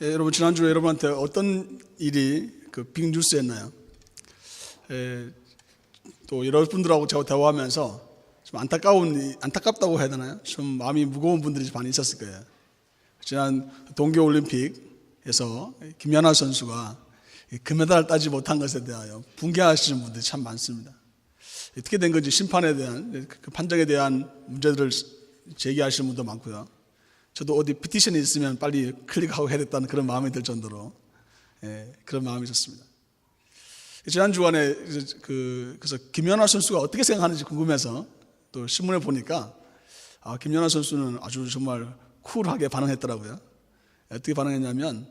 여러분 지난주에 여러분한테 어떤 일이 그 빅뉴스였나요? 또 여러분들하고 제가 대화하면서 좀 안타깝다고 해야 되나요? 좀 마음이 무거운 분들이 많이 있었을 거예요. 지난 동계올림픽에서 김연아 선수가 금메달을 따지 못한 것에 대하여 분개하시는 분들이 참 많습니다. 어떻게 된 건지 심판에 대한 그 판정에 대한 문제들을 제기하시는 분도 많고요. 저도 어디 피티션이 있으면 빨리 클릭하고 해야 됐다는 그런 마음이 들 정도로 그런 마음이 있었습니다. 지난 주간에 그래서 김연아 선수가 어떻게 생각하는지 궁금해서 또 신문에 보니까 김연아 선수는 아주 정말 쿨하게 반응했더라고요. 어떻게 반응했냐면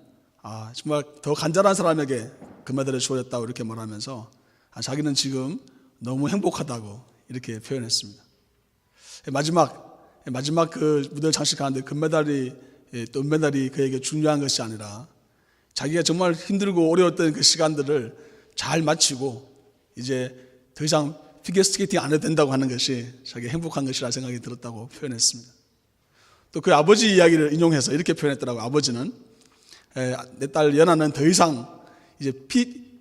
정말 더 간절한 사람에게 금메달을 주어졌다고 이렇게 말하면서 자기는 지금 너무 행복하다고 이렇게 표현했습니다. 마지막 그 무대를 장식하는데 금메달이 또 은메달이 그에게 중요한 것이 아니라 자기가 정말 힘들고 어려웠던 그 시간들을 잘 마치고 이제 더 이상 피겨스케이팅 안 해도 된다고 하는 것이 자기가 행복한 것이라 생각이 들었다고 표현했습니다. 또 그 아버지 이야기를 인용해서 이렇게 표현했더라고요. 아버지는 내 딸 연아는 더 이상 이제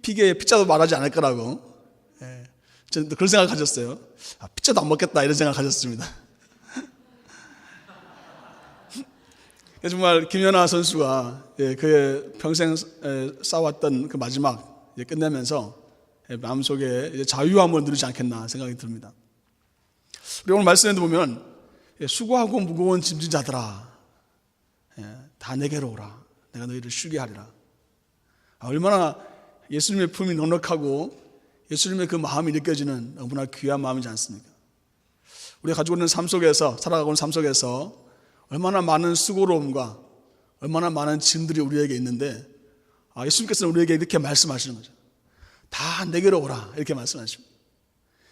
피겨에 피자도 말하지 않을 거라고 저는 그런 생각을 가졌어요. 피자도 안 먹겠다 이런 생각을 가졌습니다. 정말 김연아 선수가 그의 평생 쌓아왔던 그 마지막 끝내면서 마음속에 자유함을 누리지 않겠나 생각이 듭니다. 우리 오늘 말씀에도 보면 수고하고 무거운 짐진 자들아 다 내게로 오라 내가 너희를 쉬게 하리라. 얼마나 예수님의 품이 넉넉하고 예수님의 그 마음이 느껴지는 너무나 귀한 마음이지 않습니까? 우리가 가지고 있는 삶 속에서 살아가고 있는 삶 속에서 얼마나 많은 수고로움과 얼마나 많은 짐들이 우리에게 있는데 예수님께서는 우리에게 이렇게 말씀하시는 거죠. 다 내게로 오라 이렇게 말씀하십니다.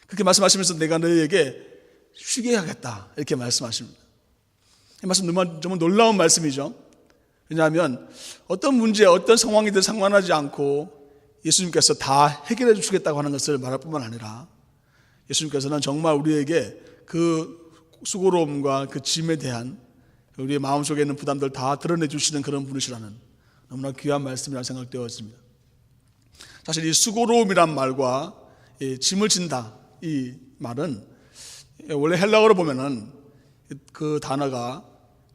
그렇게 말씀하시면서 내가 너희에게 쉬게 하겠다 이렇게 말씀하십니다. 이 말씀 정말 놀라운 말씀이죠. 왜냐하면 어떤 문제 어떤 상황이든 상관하지 않고 예수님께서 다 해결해 주시겠다고 하는 것을 말할 뿐만 아니라 예수님께서는 정말 우리에게 그 수고로움과 그 짐에 대한 우리의 마음속에 있는 부담들 다 드러내 주시는 그런 분이시라는 너무나 귀한 말씀이라 생각되었습니다. 사실 이 수고로움이란 말과 이 짐을 진다 이 말은 원래 헬라어로 보면은 그 단어가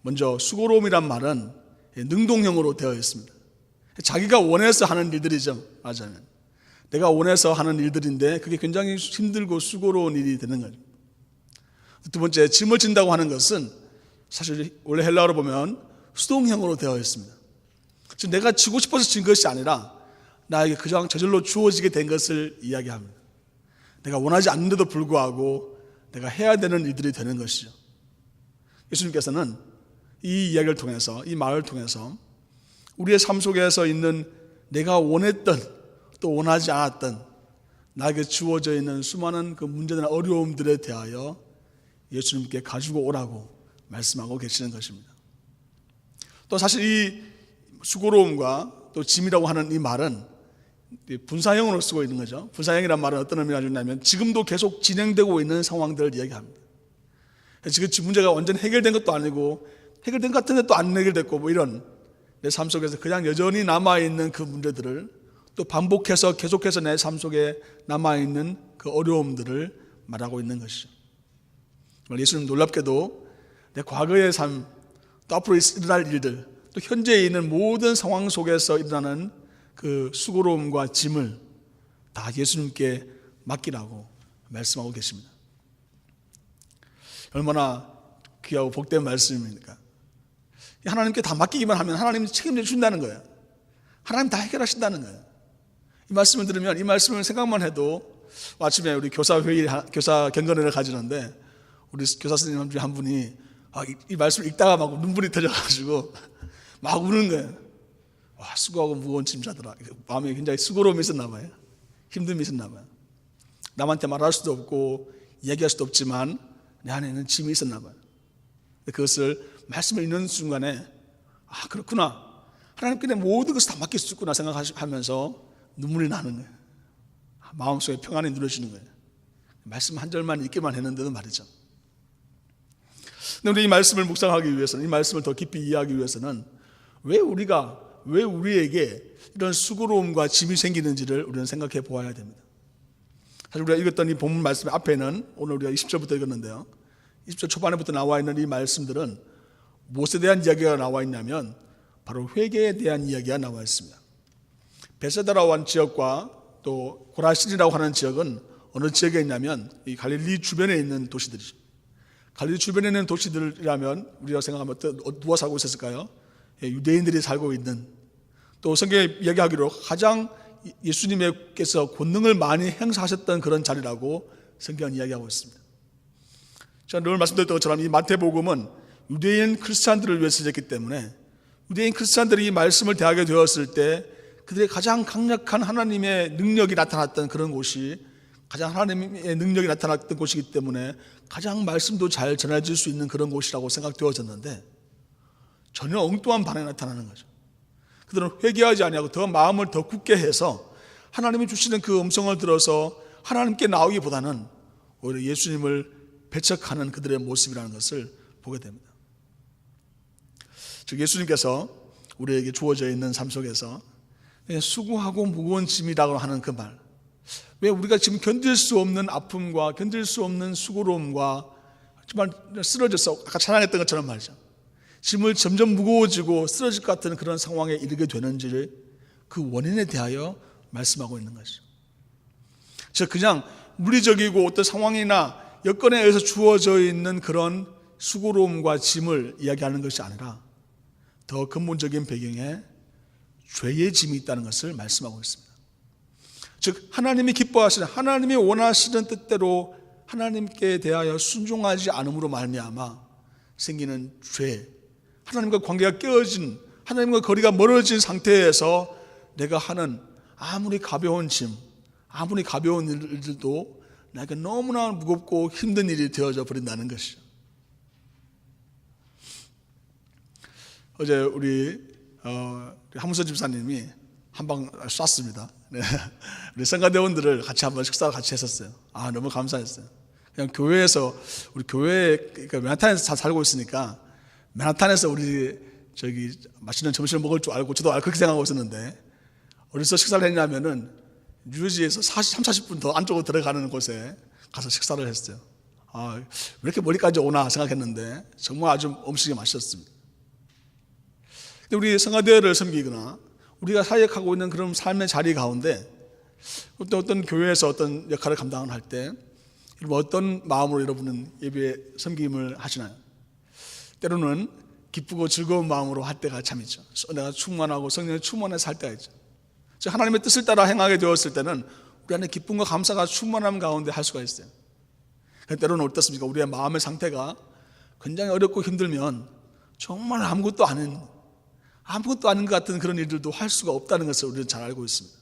먼저 수고로움이란 말은 능동형으로 되어 있습니다. 자기가 원해서 하는 일들이죠. 맞아요. 내가 원해서 하는 일들인데 그게 굉장히 힘들고 수고로운 일이 되는 거죠. 두 번째, 짐을 진다고 하는 것은 사실 원래 헬라어로 보면 수동형으로 되어 있습니다. 즉 내가 지고 싶어서 진 것이 아니라 나에게 그냥 저절로 주어지게 된 것을 이야기합니다. 내가 원하지 않는데도 불구하고 내가 해야 되는 일들이 되는 것이죠. 예수님께서는 이 이야기를 통해서 이 말을 통해서 우리의 삶 속에서 있는 내가 원했던 또 원하지 않았던 나에게 주어져 있는 수많은 그 문제나 어려움들에 대하여 예수님께 가지고 오라고 말씀하고 계시는 것입니다. 또 사실 이 수고로움과 또 짐이라고 하는 이 말은 분사형으로 쓰고 있는 거죠. 분사형이란 말은 어떤 의미가 주냐면 지금도 계속 진행되고 있는 상황들을 이야기합니다. 지금 문제가 완전 해결된 것도 아니고 해결된 것 같은데 또 안 해결됐고 뭐 이런 내 삶 속에서 그냥 여전히 남아있는 그 문제들을 또 반복해서 계속해서 내 삶 속에 남아있는 그 어려움들을 말하고 있는 것이죠. 예수님 놀랍게도 내 과거의 삶, 또 앞으로 일어날 일들, 또 현재에 있는 모든 상황 속에서 일어나는 그 수고로움과 짐을 다 예수님께 맡기라고 말씀하고 계십니다. 얼마나 귀하고 복된 말씀입니까? 하나님께 다 맡기기만 하면 하나님이 책임져 주신다는 거예요. 하나님 다 해결하신다는 거예요. 이 말씀을 들으면 이 말씀을 생각만 해도 아침에 우리 교사 경건회를 가지는데 우리 교사 선생님 중에 한 분이 이 말씀을 읽다가 막 눈물이 터져가지고 막 우는 거예요. 와, 수고하고 무거운 짐자들아. 마음에 굉장히 수고로움이 있었나 봐요. 힘듦이 있었나 봐요. 남한테 말할 수도 없고 이야기할 수도 없지만 내 안에는 짐이 있었나 봐요. 그것을 말씀을 읽는 순간에 그렇구나. 하나님께 내 모든 것을 다 맡길 수 있구나 생각하면서 눈물이 나는 거예요. 마음속에 평안이 누려지는 거예요. 말씀 한 절만 읽기만 했는데도 말이죠. 근데 우리 이 말씀을 묵상하기 위해서는 이 말씀을 더 깊이 이해하기 위해서는 왜 우리가 왜 우리에게 이런 수고로움과 짐이 생기는지를 우리는 생각해 보아야 됩니다. 사실 우리가 읽었던 이 본문 말씀 앞에는 오늘 우리가 20절부터 읽었는데요, 20절 초반에부터 나와 있는 이 말씀들은 무엇에 대한 이야기가 나와 있냐면 바로 회개에 대한 이야기가 나와 있습니다. 베세다라고 하는 지역과 또 고라신이라고 하는 지역은 어느 지역에 있냐면 이 갈릴리 주변에 있는 도시들이죠. 갈릴리 주변에 있는 도시들이라면 우리가 생각하면 누가 살고 있었을까요? 유대인들이 살고 있는, 또 성경에 이야기하기로 가장 예수님께서 권능을 많이 행사하셨던 그런 자리라고 성경은 이야기하고 있습니다. 제가 늘 말씀드렸던 것처럼 이 마태복음은 유대인 크리스찬들을 위해서 쓰였기 때문에 유대인 크리스찬들이 이 말씀을 대하게 되었을 때 그들의 가장 강력한 하나님의 능력이 나타났던 그런 곳이, 가장 하나님의 능력이 나타났던 곳이기 때문에 가장 말씀도 잘 전해질 수 있는 그런 곳이라고 생각되어졌는데 전혀 엉뚱한 반응이 나타나는 거죠. 그들은 회개하지 아니하고 더 마음을 더 굳게 해서 하나님이 주시는 그 음성을 들어서 하나님께 나오기보다는 오히려 예수님을 배척하는 그들의 모습이라는 것을 보게 됩니다. 즉 예수님께서 우리에게 주어져 있는 삶 속에서 수고하고 무거운 짐이라고 하는 그 말, 왜 우리가 지금 견딜 수 없는 아픔과 견딜 수 없는 수고로움과 정말 쓰러져서 아까 찬양했던 것처럼 말이죠, 짐을 점점 무거워지고 쓰러질 것 같은 그런 상황에 이르게 되는지를 그 원인에 대하여 말씀하고 있는 것이죠. 즉 그냥 물리적이고 어떤 상황이나 여건에 의해서 주어져 있는 그런 수고로움과 짐을 이야기하는 것이 아니라 더 근본적인 배경에 죄의 짐이 있다는 것을 말씀하고 있습니다. 즉 하나님이 기뻐하시는, 하나님이 원하시는 뜻대로 하나님께 대하여 순종하지 않음으로 말미암아 생기는 죄, 하나님과 관계가 깨어진, 하나님과 거리가 멀어진 상태에서 내가 하는 아무리 가벼운 짐, 아무리 가벼운 일들도 나에게 너무나 무겁고 힘든 일이 되어져 버린다는 것이죠. 어제 우리 한문서 집사님이 한방 쐈습니다. 네. 우리 성가대원들을 같이 한번 식사를 같이 했었어요. 너무 감사했어요. 그냥 교회에서, 우리 교회, 그러니까 맨하탄에서 살고 있으니까 맨하탄에서 우리 저기 맛있는 점심을 먹을 줄 알고 저도 그렇게 생각하고 있었는데, 어디서 식사를 했냐면은 뉴저지에서 30-40분 더 안쪽으로 들어가는 곳에 가서 식사를 했어요. 왜 이렇게 멀리까지 오나 생각했는데 정말 아주 음식이 맛있었습니다. 근데 우리 성가대를 섬기거나 우리가 사역하고 있는 그런 삶의 자리 가운데 어떤 교회에서 어떤 역할을 감당을 할 때 어떤 마음으로 여러분은 예배 섬김을 하시나요? 때로는 기쁘고 즐거운 마음으로 할 때가 참 있죠. 내가 충만하고 성령에 충만해서 할 때가 있죠. 즉 하나님의 뜻을 따라 행하게 되었을 때는 우리 안에 기쁨과 감사가 충만함 가운데 할 수가 있어요. 때로는 어떻습니까? 우리의 마음의 상태가 굉장히 어렵고 힘들면 정말 아무것도 아닌 것 같은 그런 일들도 할 수가 없다는 것을 우리는 잘 알고 있습니다.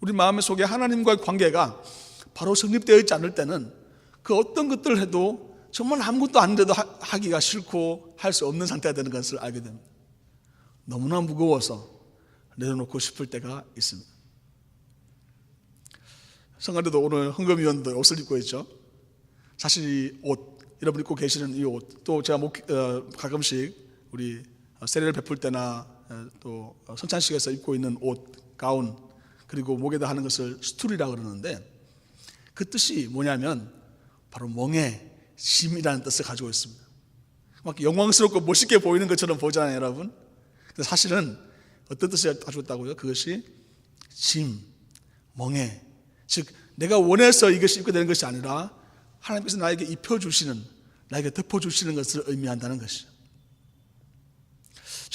우리 마음 속에 하나님과의 관계가 바로 성립되어 있지 않을 때는 그 어떤 것들을 해도 정말 아무것도 아닌데도 하기가 싫고 할 수 없는 상태가 되는 것을 알게 됩니다. 너무나 무거워서 내려놓고 싶을 때가 있습니다. 성가대도 오늘 헌금위원도 옷을 입고 있죠. 사실 이 옷, 여러분 입고 계시는 이 옷, 또 제가 가끔씩 우리 세례를 베풀 때나 또 성찬식에서 입고 있는 옷, 가운, 그리고 목에다 하는 것을 스투리라고 그러는데 그 뜻이 뭐냐면 바로 멍에 짐이라는 뜻을 가지고 있습니다. 막 영광스럽고 멋있게 보이는 것처럼 보잖아요, 여러분. 근데 사실은 어떤 뜻을 가지고 있다고요? 그것이 짐, 멍에, 즉 내가 원해서 이것이 입게 되는 것이 아니라 하나님께서 나에게 입혀주시는, 나에게 덮어주시는 것을 의미한다는 것이죠.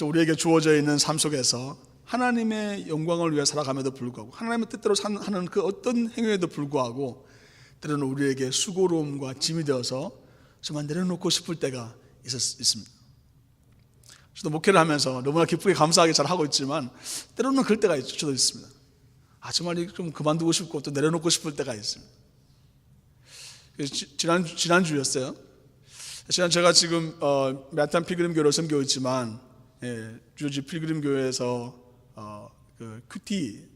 우리에게 주어져 있는 삶 속에서 하나님의 영광을 위해 살아감에도 불구하고 하나님의 뜻대로 하는 그 어떤 행위에도 불구하고 때로는 우리에게 수고로움과 짐이 되어서 정말 내려놓고 싶을 때가 있습니다. 저도 목회를 하면서 너무나 기쁘게 감사하게 잘 하고 있지만 때로는 그럴 때가 있죠. 저도 있습니다. 정말 좀 그만두고 싶고 또 내려놓고 싶을 때가 있습니다. 지난주였어요. 제가 지금 맨하탄 필그림 교회를 섬기고 있지만 뉴저지 필그림 교회에서 그 큐티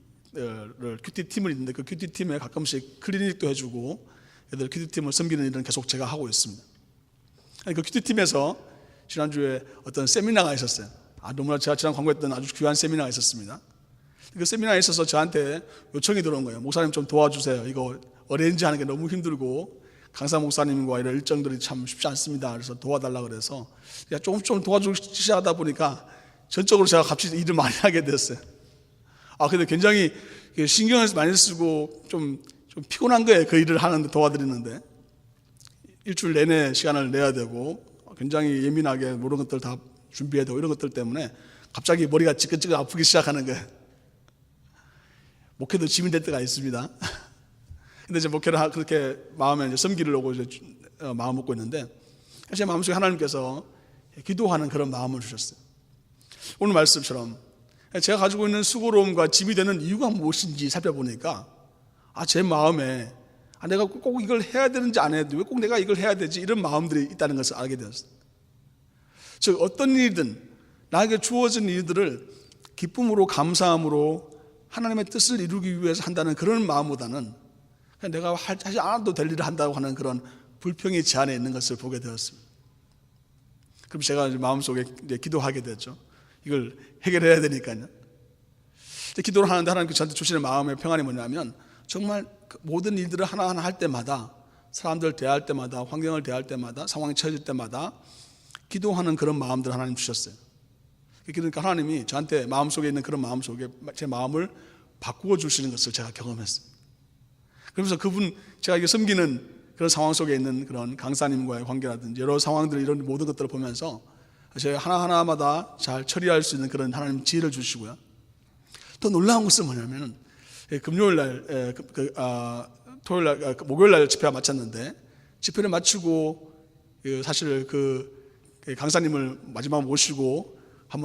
팀을 있는데 그 큐티 팀에 가끔씩 클리닉도 해주고 애들 큐티 팀을 섬기는 일은 계속 제가 하고 있습니다. 그 큐티 팀에서 지난주에 어떤 세미나가 있었어요. 너무나 제가 지난 광고했던 아주 귀한 세미나가 있었습니다. 그 세미나에 있어서 저한테 요청이 들어온 거예요. 목사님 좀 도와주세요. 이거 어레인지 하는 게 너무 힘들고 강사 목사님과 이런 일정들이 참 쉽지 않습니다. 그래서 도와달라 그래서 조금 도와주기 시작하다 보니까 전적으로 제가 갑자기 일을 많이 하게 됐어요. 근데 굉장히 신경을 많이 쓰고 좀 피곤한 거예요. 그 일을 하는데 도와드리는데 일주일 내내 시간을 내야 되고 굉장히 예민하게 모든 것들 다 준비해야 되고 이런 것들 때문에 갑자기 머리가 찌끈찌끈 아프기 시작하는 거예요. 목회도 짐이 될 때가 있습니다. 근데 이제 목회를 그렇게 마음에 이제 섬기려고 이제 마음 먹고 있는데 제 마음속에 하나님께서 기도하는 그런 마음을 주셨어요. 오늘 말씀처럼 제가 가지고 있는 수고로움과 짐이 되는 이유가 무엇인지 살펴보니까 제 마음에 내가 꼭 이걸 해야 되는지 안 해도 왜 꼭 내가 이걸 해야 되지 이런 마음들이 있다는 것을 알게 되었어요. 즉 어떤 일이든 나에게 주어진 일들을 기쁨으로 감사함으로 하나님의 뜻을 이루기 위해서 한다는 그런 마음보다는 그냥 내가 하지 않아도 될 일을 한다고 하는 그런 불평의 제한에 있는 것을 보게 되었습니다. 그럼 제가 마음속에 이제 기도하게 됐죠. 이걸 해결해야 되니까요. 기도를 하는데 하나님께서 저한테 주시는 마음의 평안이 뭐냐면 정말 모든 일들을 하나하나 할 때마다 사람들 대할 때마다 환경을 대할 때마다 상황이 처해질 때마다 기도하는 그런 마음들을 하나님 주셨어요. 그러니까 하나님이 저한테 마음속에 있는 그런 마음속에 제 마음을 바꾸어 주시는 것을 제가 경험했어요. 그러면서 제가 이게 섬기는 그런 상황 속에 있는 그런 강사님과의 관계라든지 여러 상황들 이런 모든 것들을 보면서 제가 하나하나마다 잘 처리할 수 있는 그런 하나님 지혜를 주시고요. 더 놀라운 것은 뭐냐면 금요일날, 토요일날, 목요일날 집회가 마쳤는데 집회를 마치고 사실 강사님을 마지막 모시고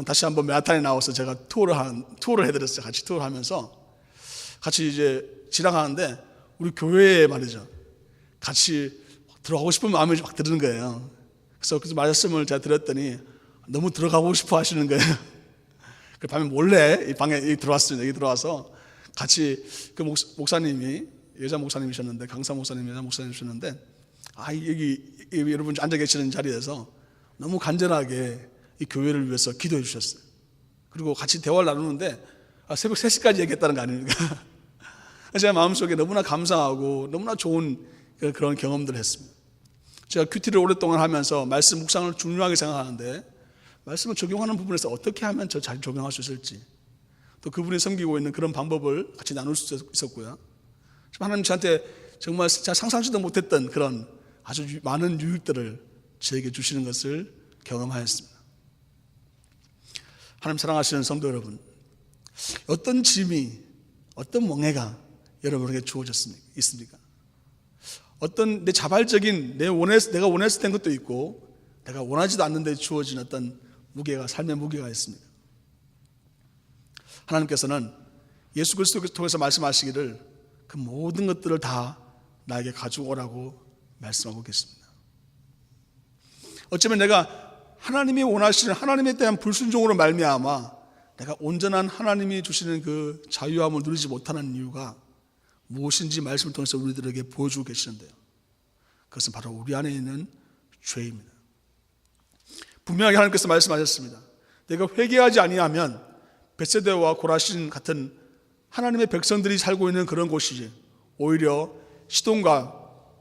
다시 한번 맨하탄에 나와서 제가 투어를 해드렸어요. 같이 투어를 하면서 같이 이제 지나가는데 우리 교회에 말이죠. 같이 들어가고 싶은 마음이 막 드는 거예요. 그래서 그 말씀을 제가 드렸더니 너무 들어가고 싶어 하시는 거예요. 그 밤에 몰래 이 방에 들어왔습니다. 여기 들어와서 같이 그 목사님이 여자 목사님이셨는데 강사 목사님 여자 목사님이셨는데 여기 여러분 앉아 계시는 자리에서 너무 간절하게 이 교회를 위해서 기도해 주셨어요. 그리고 같이 대화를 나누는데 새벽 3시까지 얘기했다는 거 아닙니까? 제가 마음속에 너무나 감사하고 너무나 좋은 그런 경험들을 했습니다. 제가 큐티를 오랫동안 하면서 말씀 묵상을 중요하게 생각하는데 말씀을 적용하는 부분에서 어떻게 하면 저 잘 적용할 수 있을지 또 그분이 섬기고 있는 그런 방법을 같이 나눌 수 있었고요. 하나님 저한테 정말 제가 상상치도 못했던 그런 아주 많은 유익들을 저에게 주시는 것을 경험하였습니다. 하나님 사랑하시는 성도 여러분, 어떤 짐이 어떤 멍해가 여러분에게 주어졌습니까? 어떤 내 자발적인 내가 원해서 된 것도 있고 내가 원하지도 않는데 주어진 어떤 무게가 삶의 무게가 있습니다. 하나님께서는 예수 그리스도를 통해서 말씀하시기를 그 모든 것들을 다 나에게 가지고 오라고 말씀하고 계십니다. 어쩌면 내가 하나님이 원하시는 하나님에 대한 불순종으로 말미암아 내가 온전한 하나님이 주시는 그 자유함을 누리지 못하는 이유가 무엇인지 말씀을 통해서 우리들에게 보여주고 계시는데요. 그것은 바로 우리 안에 있는 죄입니다. 분명하게 하나님께서 말씀하셨습니다. 내가 회개하지 아니하면 벳세다와 고라신 같은 하나님의 백성들이 살고 있는 그런 곳이지 오히려 시돈과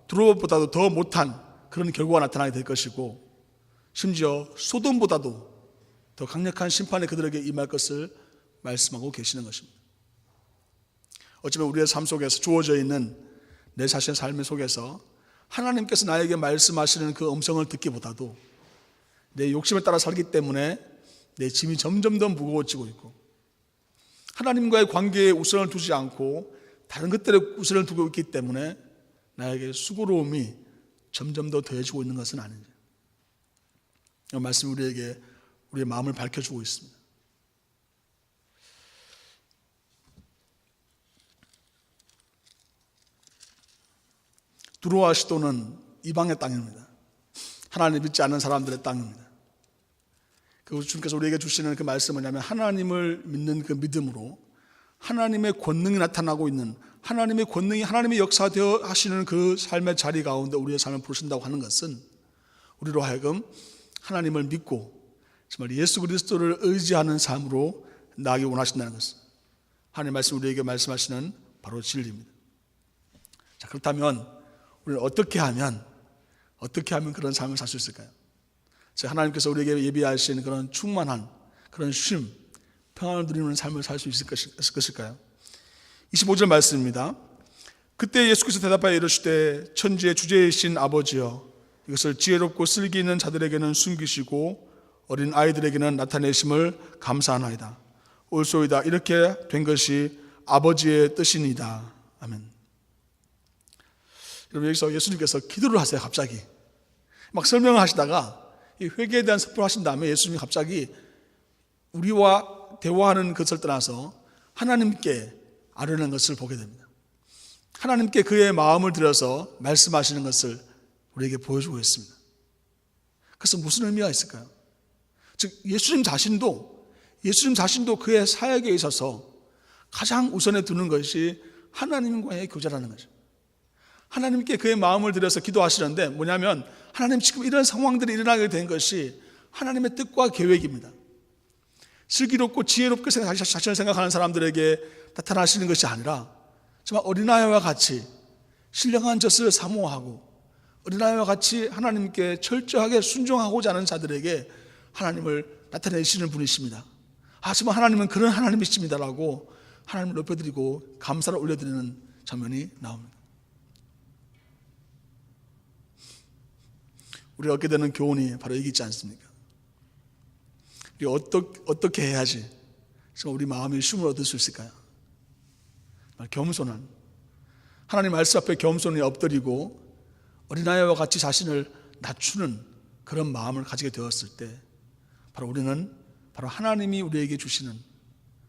두로보다도 더 못한 그런 결과가 나타나게 될 것이고 심지어 소돔보다도 더 강력한 심판이 그들에게 임할 것을 말씀하고 계시는 것입니다. 어쩌면 우리의 삶 속에서 주어져 있는 내 자신의 삶의 속에서 하나님께서 나에게 말씀하시는 그 음성을 듣기보다도 내 욕심에 따라 살기 때문에 내 짐이 점점 더 무거워지고 있고 하나님과의 관계에 우선을 두지 않고 다른 것들에 우선을 두고 있기 때문에 나에게 수고로움이 점점 더 더해지고 있는 것은 아닌지 이 말씀이 우리에게 우리의 마음을 밝혀주고 있습니다. 두로와 시돈은 이방의 땅입니다. 하나님 믿지 않는 사람들의 땅입니다. 그 주님께서 우리에게 주시는 그 말씀은 뭐냐면 하나님을 믿는 그 믿음으로 하나님의 권능이 나타나고 있는 하나님의 권능이 하나님의 역사되어 하시는 그 삶의 자리 가운데 우리의 삶을 부르신다고 하는 것은 우리로 하여금 하나님을 믿고 정말 예수 그리스도를 의지하는 삶으로 나아가기 원하신다는 것은 하나님의 말씀 우리에게 말씀하시는 바로 진리입니다. 자, 그렇다면 우리는 어떻게 하면 그런 삶을 살 수 있을까요? 하나님께서 우리에게 예비하신 그런 충만한 그런 쉼, 평안을 누리는 삶을 살 수 있을 것일까요? 25절 말씀입니다. 그때 예수께서 대답하여 이르시되 천지의 주제이신 아버지여, 이것을 지혜롭고 슬기 있는 자들에게는 숨기시고 어린 아이들에게는 나타내심을 감사하나이다. 옳소이다. 이렇게 된 것이 아버지의 뜻이니이다. 아멘. 여러분, 여기서 예수님께서 기도를 하세요. 갑자기 막 설명을 하시다가 이 회개에 대한 선포를 하신 다음에 예수님이 갑자기 우리와 대화하는 것을 떠나서 하나님께 아뢰는 것을 보게 됩니다. 하나님께 그의 마음을 들여서 말씀하시는 것을 우리에게 보여주고 있습니다. 그래서 무슨 의미가 있을까요? 즉 예수님 자신도 그의 사역에 있어서 가장 우선에 두는 것이 하나님과의 교제라는 거죠. 하나님께 그의 마음을 들여서 기도하시는데 뭐냐면, 하나님 지금 이런 상황들이 일어나게 된 것이 하나님의 뜻과 계획입니다. 슬기롭고 지혜롭게 자신을 생각하는 사람들에게 나타나시는 것이 아니라 정말 어린아이와 같이 신령한 젖을 사모하고 어린아이와 같이 하나님께 철저하게 순종하고자 하는 자들에게 하나님을 나타내시는 분이십니다. 하지만 하나님은 그런 하나님이십니다라고 하나님을 높여드리고 감사를 올려드리는 장면이 나옵니다. 우리가 얻게 되는 교훈이 바로 여기 있지 않습니까? 우리 어떻게 해야지 정말 우리 마음의 쉼을 얻을 수 있을까요? 겸손한, 하나님 말씀 앞에 겸손히 엎드리고 어린아이와 같이 자신을 낮추는 그런 마음을 가지게 되었을 때 바로 우리는 바로 하나님이 우리에게 주시는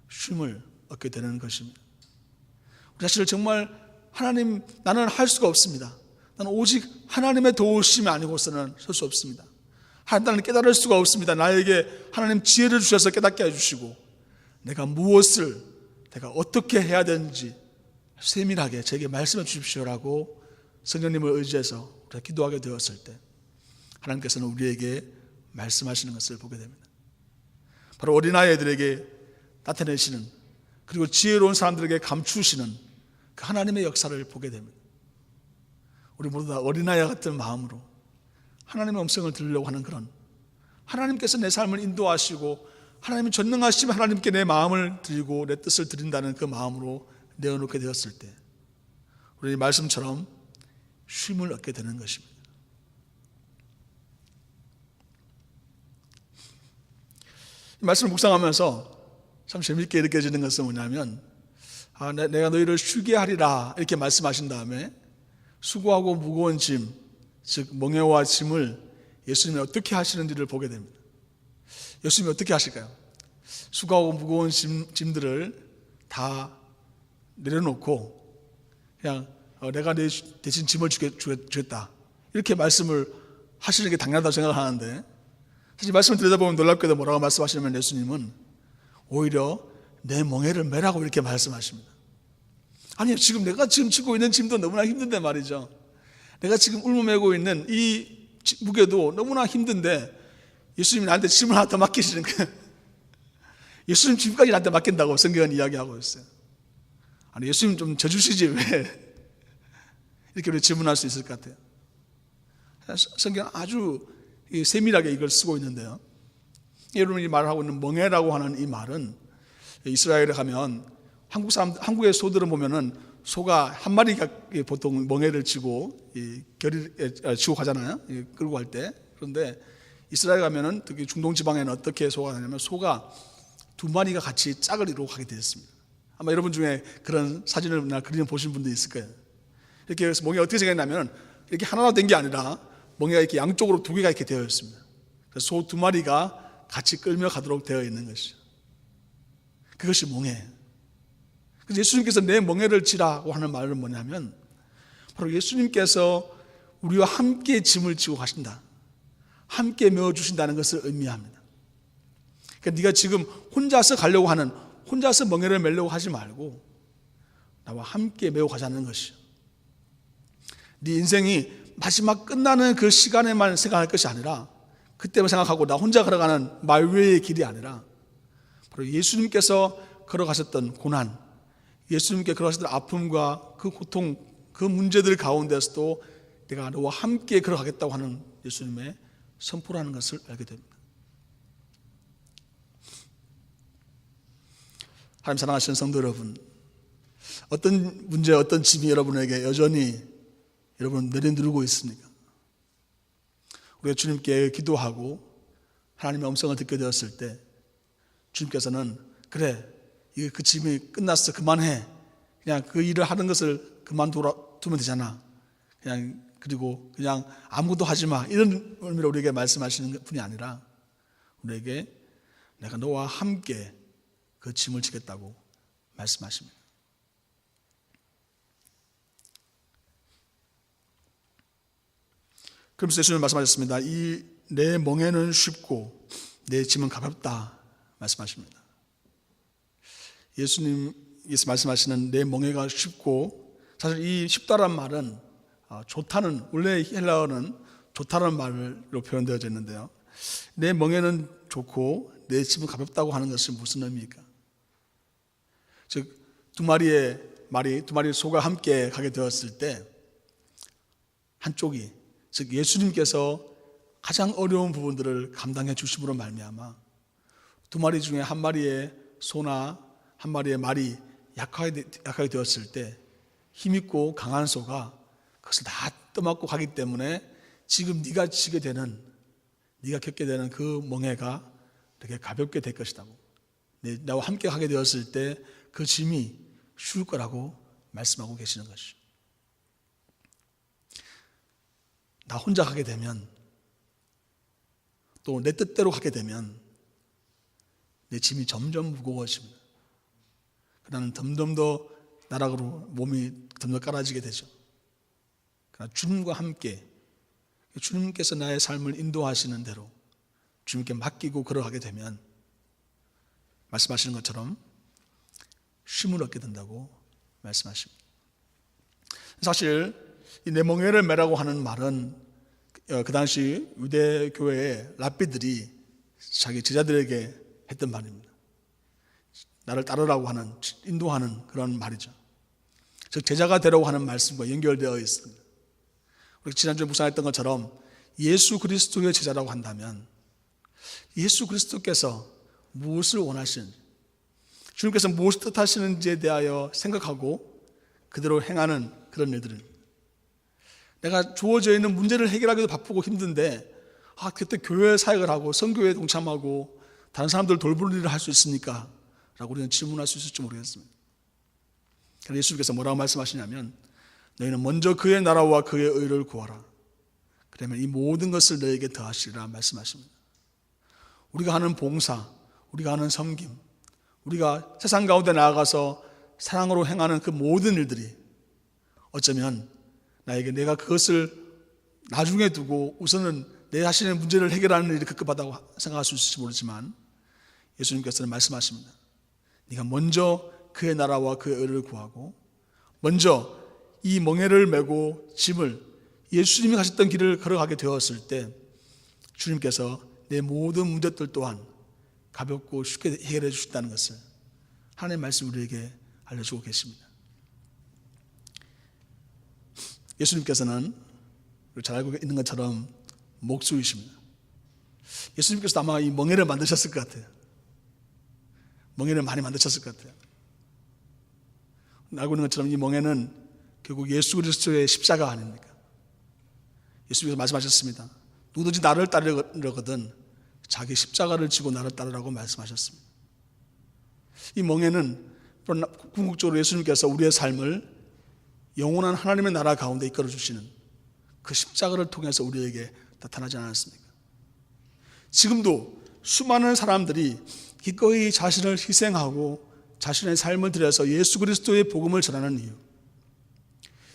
쉼을 얻게 되는 것입니다. 우리 자신을 정말 하나님, 나는 할 수가 없습니다. 나는 오직 하나님의 도우심이 아니고서는 설 수 없습니다. 나는 깨달을 수가 없습니다. 나에게 하나님 지혜를 주셔서 깨닫게 해주시고 내가 어떻게 해야 되는지 세밀하게 제게 말씀해 주십시오라고 성령님을 의지해서 우리가 기도하게 되었을 때 하나님께서는 우리에게 말씀하시는 것을 보게 됩니다. 바로 어린아이들에게 나타내시는, 그리고 지혜로운 사람들에게 감추시는 그 하나님의 역사를 보게 됩니다. 우리 모두 다 어린아이와 같은 마음으로 하나님의 음성을 들으려고 하는 그런, 하나님께서 내 삶을 인도하시고 하나님이 전능하시면 하나님께 내 마음을 드리고 내 뜻을 드린다는 그 마음으로 내어놓게 되었을 때 우리 말씀처럼 쉼을 얻게 되는 것입니다. 이 말씀을 묵상하면서 참 재미있게 느껴지는 것은 뭐냐면, 내가 너희를 쉬게 하리라 이렇게 말씀하신 다음에 수고하고 무거운 짐, 즉 멍에와 짐을 예수님이 어떻게 하시는지를 보게 됩니다. 예수님이 어떻게 하실까요? 수고하고 무거운 짐들을 다 내려놓고 그냥 내가 내 대신 짐을 주겠다 이렇게 말씀을 하시는 게 당연하다고 생각하는데, 사실 말씀을 들여다보면 놀랍게도 뭐라고 말씀하시냐면 예수님은 오히려 내 멍에를 메라고 이렇게 말씀하십니다. 아니, 내가 지고 있는 짐도 너무나 힘든데 말이죠. 내가 지금 울무매고 있는 이 무게도 너무나 힘든데 예수님이 나한테 짐을 하나 더 맡기시는 거예요. 예수님 짐까지 나한테 맡긴다고 성경은 이야기하고 있어요. 아니, 예수님 좀 져주시지 왜 이렇게 우리 질문할 수 있을 것 같아요. 성경 아주 세밀하게 이걸 쓰고 있는데요, 여러분이 말하고 있는 멍에라고 하는 이 말은 이스라엘에 가면 한국의 소들은 보면은 소가 한 마리가 보통 멍에를 지고 겨리를 지고 가잖아요, 끌고 갈 때. 그런데 이스라엘 가면은 특히 중동 지방에는 어떻게 소가 가냐면 소가 두 마리가 같이 짝을 이루고 가게 되었습니다. 아마 여러분 중에 그런 사진을 그림을 보신 분도 있을 거예요. 이렇게 해서 멍에가 어떻게 생겼냐면 이렇게 하나로 된 게 아니라 멍에가 이렇게 양쪽으로 두 개가 이렇게 되어 있습니다. 그래서 소 두 마리가 같이 끌며 가도록 되어 있는 것이죠. 그것이 멍에예요. 그래서 예수님께서 내 멍에를 지라고 하는 말은 뭐냐면 바로 예수님께서 우리와 함께 짐을 지고 가신다, 함께 메워주신다는 것을 의미합니다. 그러니까 네가 지금 혼자서 가려고 하는, 혼자서 멍에를 메려고 하지 말고 나와 함께 메워 가자는 것이요. 네 인생이 마지막 끝나는 그 시간에만 생각할 것이 아니라 그때만 생각하고 나 혼자 걸어가는 말외의 길이 아니라 바로 예수님께서 걸어가셨던 고난, 예수님께 걸어가셨던 아픔과 그 고통, 그 문제들 가운데서도 내가 너와 함께 걸어가겠다고 하는 예수님의 선포라는 것을 알게 됩니다. 하나님 사랑하시는 성도 여러분, 어떤 문제, 어떤 짐이 여러분에게 여전히 여러분 내려누르고 있습니까? 우리가 주님께 기도하고 하나님의 음성을 듣게 되었을 때 주님께서는 그래, 이게 그 짐이 끝났어, 그만해, 그냥 그 일을 하는 것을 그만두면 되잖아, 그리고 그냥 아무것도 하지 마, 이런 의미로 우리에게 말씀하시는 분이 아니라 우리에게 내가 너와 함께 그 짐을 지겠다고 말씀하십니다. 그러면서 예수님은 말씀하셨습니다. 이 내 멍에는 쉽고 내 짐은 가볍다 말씀하십니다. 예수님께서 말씀하시는 내 멍에가 쉽고, 사실 이 쉽다란 말은 좋다는, 원래 헬라어는 좋다는 말로 표현되어져 있는데요, 내 멍에는 좋고 내 짐은 가볍다고 하는 것은 무슨 의미입니까? 즉 두 마리의 소가 함께 가게 되었을 때 한쪽이, 즉 예수님께서 가장 어려운 부분들을 감당해 주심으로 말미암아 두 마리 중에 한 마리의 소나 한 마리의 말이 약하게 되었을 때 힘있고 강한 소가 그것을 다 떠맡고 가기 때문에 지금 네가 겪게 되는 그 멍에가 되게 가볍게 될 것이라고, 나와 함께 가게 되었을 때 그 짐이 쉬울 거라고 말씀하고 계시는 것이죠. 나 혼자 가게 되면, 또 내 뜻대로 가게 되면 내 짐이 점점 무거워집니다. 나는 점점 더 나락으로 몸이 점점 깔아지게 되죠. 그러나 주님과 함께, 주님께서 나의 삶을 인도하시는 대로 주님께 맡기고 걸어가게 되면 말씀하시는 것처럼 쉼을 얻게 된다고 말씀하십니다. 사실 이 내 멍에를 매라고 하는 말은 그 당시 유대 교회의 랍비들이 자기 제자들에게 했던 말입니다. 나를 따르라고 하는, 인도하는 그런 말이죠. 즉 제자가 되라고 하는 말씀과 연결되어 있습니다. 우리 지난주에 묵상했던 것처럼 예수 그리스도의 제자라고 한다면 예수 그리스도께서 무엇을 원하시는지, 주님께서 무엇을 뜻하시는지에 대하여 생각하고 그대로 행하는 그런 일들입니다. 내가 주어져 있는 문제를 해결하기도 바쁘고 힘든데 그때 교회 사역을 하고 선교회에 동참하고 다른 사람들 돌볼 일을 할 수 있습니까? 라고 우리는 질문할 수 있을지 모르겠습니다. 그래서 예수님께서 뭐라고 말씀하시냐면 너희는 먼저 그의 나라와 그의 의를 구하라. 그러면 이 모든 것을 너에게 더하시리라 말씀하십니다. 우리가 하는 봉사, 우리가 하는 섬김, 우리가 세상 가운데 나아가서 사랑으로 행하는 그 모든 일들이 어쩌면 나에게 내가 그것을 나중에 두고 우선은 내 자신의 문제를 해결하는 일이 급급하다고 생각할 수 있을지 모르지만 예수님께서는 말씀하십니다. 네가 먼저 그의 나라와 그의 의를 구하고 먼저 이 멍에를 메고 짐을 예수님이 가셨던 길을 걸어가게 되었을 때 주님께서 내 모든 문제들 또한 가볍고 쉽게 해결해 주신다는 것을 하나님의 말씀 우리에게 알려주고 계십니다. 예수님께서는 잘 알고 있는 것처럼 목수이십니다. 예수님께서 아마 이 멍에를 만드셨을 것 같아요. 멍에를 많이 만드셨을 것 같아요. 알고 있는 것처럼 이 멍에는 결국 예수 그리스도의 십자가 아닙니까? 예수님께서 말씀하셨습니다. 누구든지 나를 따르려거든 자기 십자가를 지고 나를 따르라고 말씀하셨습니다. 이 멍에는 궁극적으로 예수님께서 우리의 삶을 영원한 하나님의 나라 가운데 이끌어 주시는 그 십자가를 통해서 우리에게 나타나지 않았습니까? 지금도 수많은 사람들이 기꺼이 자신을 희생하고 자신의 삶을 들여서 예수 그리스도의 복음을 전하는 이유,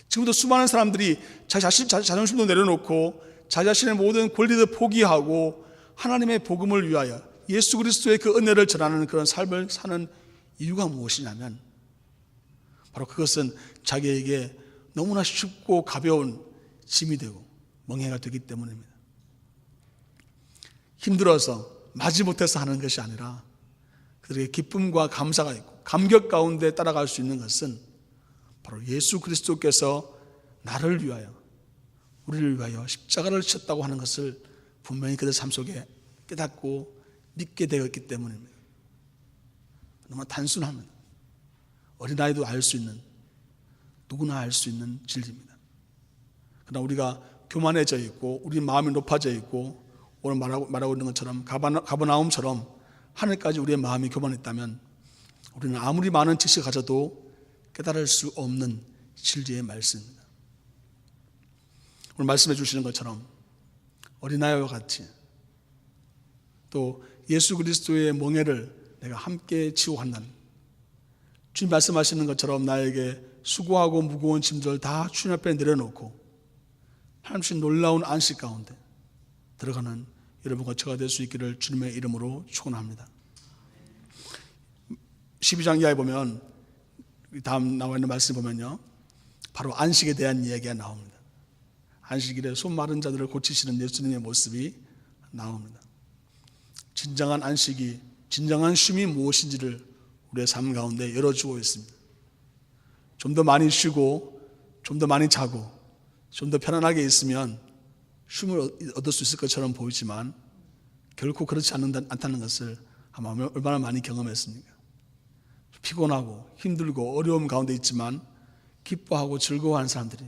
지금도 수많은 사람들이 자존심도 내려놓고 자기 자신의 모든 권리도 포기하고 하나님의 복음을 위하여 예수 그리스도의 그 은혜를 전하는 그런 삶을 사는 이유가 무엇이냐면 바로 그것은 자기에게 너무나 쉽고 가벼운 짐이 되고 멍해가 되기 때문입니다. 힘들어서 마지못해서 하는 것이 아니라 그들에게 기쁨과 감사가 있고 감격 가운데 따라갈 수 있는 것은 바로 예수 그리스도께서 나를 위하여, 우리를 위하여 십자가를 지셨다고 하는 것을 분명히 그들 삶 속에 깨닫고 믿게 되었기 때문입니다. 너무 단순합니다. 어린아이도 알 수 있는, 누구나 알 수 있는 진리입니다. 그러나 우리가 교만해져 있고 우리 마음이 높아져 있고 오늘 말하고 있는 것처럼 가버나움처럼 하늘까지 우리의 마음이 교만했다면 우리는 아무리 많은 지식을 가져도 깨달을 수 없는 진리의 말씀입니다. 오늘 말씀해 주시는 것처럼 어린아이와 같이 또 예수 그리스도의 멍에를 내가 함께 지고 간다는, 주님 말씀하시는 것처럼 나에게 수고하고 무거운 짐들 다 주님 앞에 내려놓고 하나님 놀라운 안식 가운데 들어가는 여러분과 저가 될 수 있기를 주님의 이름으로 축원합니다. 12장 이하에 보면 다음 나와 있는 말씀 보면요, 바로 안식에 대한 이야기가 나옵니다. 안식일에 손 마른 자들을 고치시는 예수님의 모습이 나옵니다. 진정한 안식이, 진정한 쉼이 무엇인지를 우리의 삶 가운데 열어주고 있습니다. 좀 더 많이 쉬고 좀 더 많이 자고 좀 더 편안하게 있으면 쉼을 얻을 수 있을 것처럼 보이지만 결코 그렇지 않다는 것을 아마 얼마나 많이 경험했습니까? 피곤하고 힘들고 어려움 가운데 있지만 기뻐하고 즐거워하는 사람들이,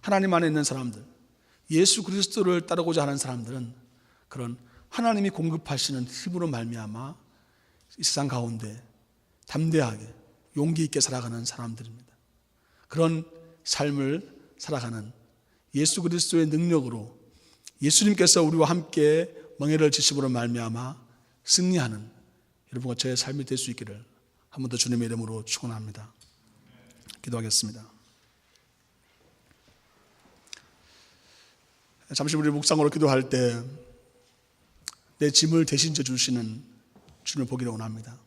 하나님 안에 있는 사람들, 예수 그리스도를 따르고자 하는 사람들은 그런 하나님이 공급하시는 힘으로 말미암아 이 세상 가운데 담대하게 용기 있게 살아가는 사람들입니다. 그런 삶을 살아가는 예수 그리스도의 능력으로 예수님께서 우리와 함께 멍에를 지심으로 말미암아 승리하는 여러분과 저의 삶이 될 수 있기를 한 번 더 주님의 이름으로 축원합니다. 기도하겠습니다. 잠시 우리 묵상으로 기도할 때 내 짐을 대신 져 주시는 주님을 보기를 원합니다.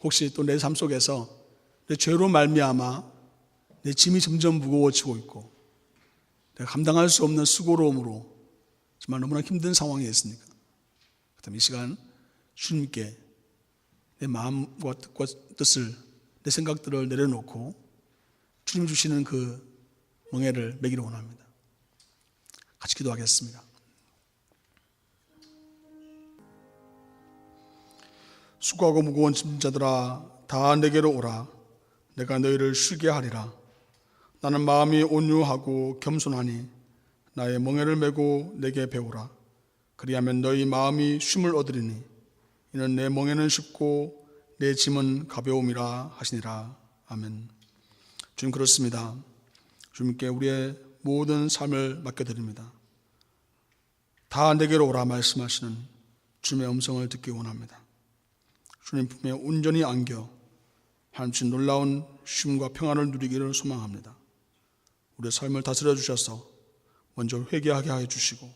혹시 또 내 삶 속에서 내 죄로 말미암아 내 짐이 점점 무거워지고 있고 내가 감당할 수 없는 수고로움으로 정말 너무나 힘든 상황에 있으니까 그렇다면 이 시간 주님께 내 마음과 뜻을, 내 생각들을 내려놓고 주님 주시는 그 멍에를 매기를 원합니다. 같이 기도하겠습니다. 수고하고 무거운 짐자들아 다 내게로 오라. 내가 너희를 쉬게 하리라. 나는 마음이 온유하고 겸손하니 나의 멍에를 메고 내게 배우라. 그리하면 너희 마음이 쉼을 얻으리니 이는 내 멍에는 쉽고 내 짐은 가벼움이라 하시니라. 아멘. 주님, 그렇습니다. 주님께 우리의 모든 삶을 맡겨드립니다. 다 내게로 오라 말씀하시는 주님의 음성을 듣기 원합니다. 주님 품에 온전히 안겨 하나님 놀라운 쉼과 평안을 누리기를 소망합니다. 우리의 삶을 다스려 주셔서 먼저 회개하게 해 주시고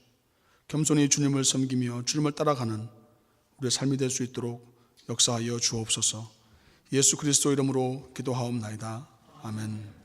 겸손히 주님을 섬기며 주님을 따라가는 우리의 삶이 될 수 있도록 역사하여 주옵소서. 예수 그리스도 이름으로 기도하옵나이다. 아멘.